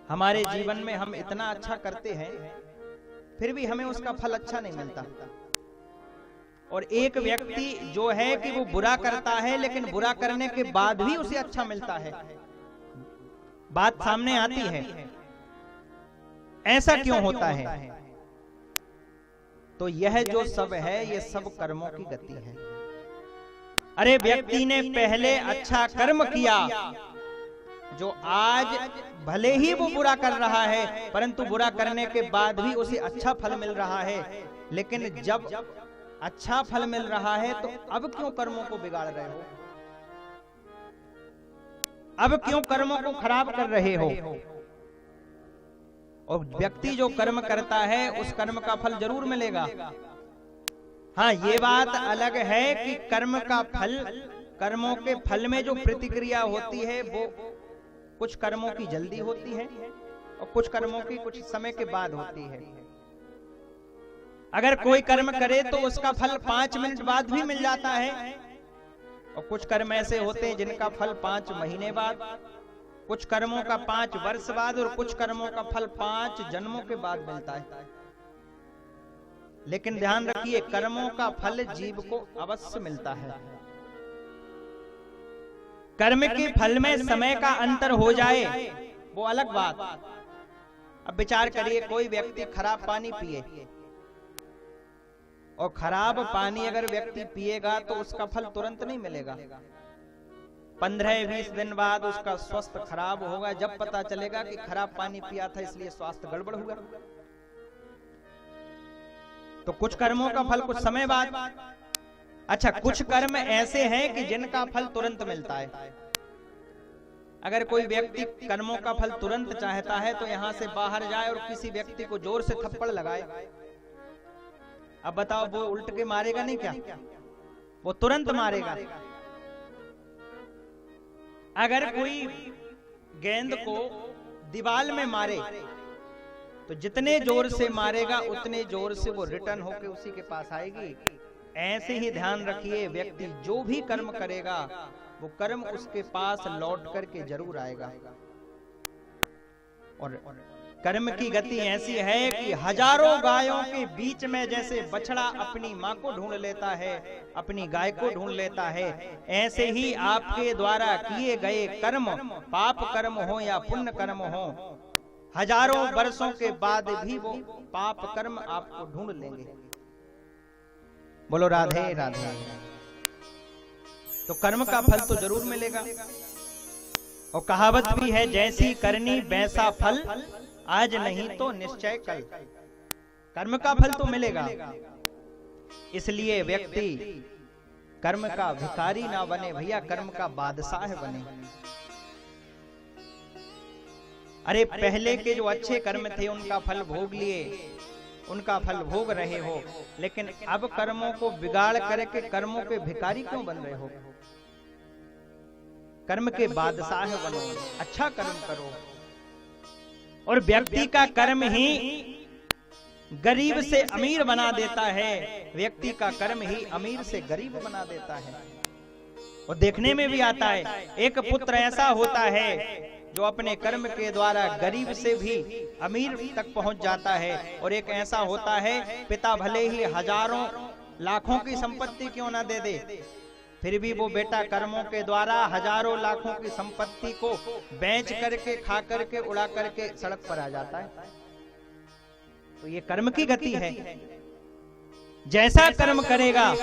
हमारे जीवन में हम इतना अच्छा करते हैं फिर भी हमें उसका फल अच्छा नहीं मिलता। और एक व्यक्ति जो है कि वो बुरा करता है लेकिन बुरा करने के बाद भी उसे अच्छा मिलता है। बात सामने आती है, ऐसा क्यों होता है? तो यह जो सब है ये सब कर्मों की गति है। अरे व्यक्ति ने पहले अच्छा कर्म किया जो आज भले ही वो बुरा कर रहा है परंतु बुरा करने के बाद भी उसे अच्छा फल मिल रहा है, लेकिन जब अच्छा फल मिल रहा है तो अब क्यों कर्मों को बिगाड़ रहे हो? अब क्यों कर्मों को खराब कर रहे हो? और व्यक्ति जो कर्म करता है उस कर्म का फल जरूर मिलेगा। हाँ, ये बात अलग है कि कर्म का फल, कर्मों के फल में जो प्रतिक्रिया होती है वो कुछ कर्मों की जल्दी होती है और कुछ कर्मों की कुछ समय के बाद होती है। अगर कोई कर्म करे तो उसका फल 5 मिनट बाद भी मिल जाता है और कुछ कर्म ऐसे होते हैं जिनका फल 5 महीने बाद, कुछ कर्मों का 5 वर्ष बाद और कुछ कर्मों का फल 5 जन्मों के बाद मिलता है। लेकिन ध्यान रखिए, कर्मों का फल जीव को अवश्य मिलता है। कर्म के फल में समय का अंतर हो जाए वो अलग बात। अब विचार करिए, कोई व्यक्ति खराब पानी पिए और खराब पानी अगर व्यक्ति पिएगा तो उसका फल तुरंत नहीं मिलेगा। 15-20 दिन बाद उसका स्वास्थ्य खराब होगा, जब पता चलेगा कि खराब पानी पिया था इसलिए स्वास्थ्य गड़बड़ हुआ। तो कुछ कर्मों का फल कुछ समय बाद। अच्छा, कुछ कर्म ऐसे हैं कि जिनका फल तुरंत मिलता है। अगर कोई व्यक्ति कर्मों का फल तुरंत चाहता है तो यहां से बाहर जाए और किसी व्यक्ति को जोर से थप्पड़ लगाए। अब बताओ, वो उल्ट के मारेगा नहीं क्या? वो तुरंत मारेगा। अगर कोई गेंद को दीवार में मारे तो जितने जोर से मारेगा उतने जोर से वो रिटर्न होकर उसी के पास आएगी। ऐसे ही ध्यान रखिए, व्यक्ति जो भी कर्म करेगा वो कर्म उसके पास लौट करके जरूर आएगा। और कर्म की गति ऐसी है कि हजारों गायों के बीच में जैसे बछड़ा अपनी मां को ढूंढ लेता है, अपनी गाय को ढूंढ लेता है, ऐसे ही आपके द्वारा किए गए कर्म, पाप कर्म हो या पुण्य कर्म हो, हजारों वर्षों के बाद भी वो पाप कर्म आपको ढूंढ लेंगे। बोलो राधे राधे। तो कर्म का फल तो जरूर मिलेगा। और कहावत भी है, जैसी करनी वैसा फल, आज नहीं तो निश्चय कल। कर्म का फल तो मिलेगा, इसलिए व्यक्ति कर्म का भिखारी ना बने भैया, कर्म का बादशाह बने। अरे पहले के जो अच्छे कर्म थे उनका फल भोग लिए, उनका फल भोग रहे हो, लेकिन अब कर्मों को बिगाड़ करके कर्मों के भिखारी क्यों बन रहे हो? कर्म के बादशाह बनो, अच्छा कर्म करो। और व्यक्ति का कर्म ही गरीब से अमीर बना देता है, व्यक्ति का कर्म ही अमीर से गरीब बना देता है। और देखने में भी आता है, एक पुत्र ऐसा होता है जो अपने कर्म के द्वारा गरीब से भी अमीर तक पहुंच जाता है, और एक ऐसा होता है पिता भले ही हजारों लाखों की संपत्ति क्यों ना दे दे, फिर भी वो बेटा कर्मों के द्वारा हजारों लाखों की संपत्ति को बेच करके, खा करके, उड़ा करके सड़क पर आ जाता है। तो ये कर्म की गति है। जैसा कर्म करेगा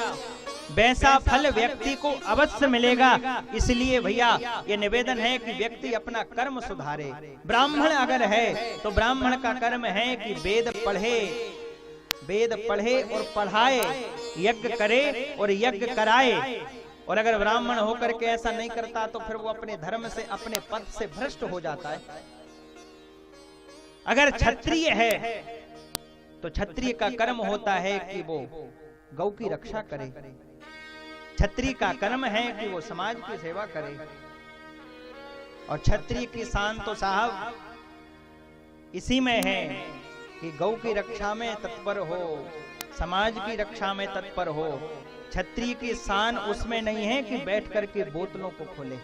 वैसा फल व्यक्ति को अवश्य मिलेगा। इसलिए भैया ये निवेदन है कि व्यक्ति अपना कर्म सुधारे। ब्राह्मण अगर है तो ब्राह्मण का कर्म है कि वेद पढ़े और पढ़ाए, यज्ञ करे और यज्ञ कराए। और अगर ब्राह्मण होकर के ऐसा नहीं करता तो फिर वो अपने धर्म से, अपने पद से भ्रष्ट हो जाता है। अगर क्षत्रिय है तो क्षत्रिय का कर्म होता है कि वो गौ की रक्षा करे। क्षत्रिय का कर्म है कि वो समाज की सेवा करे। और क्षत्रिय की शान तो साहब इसी में है कि गौ की रक्षा में तत्पर हो, समाज की रक्षा में तत्पर हो। क्षत्रिय की शान उसमें नहीं है कि बैठ करके बोतलों को खोले।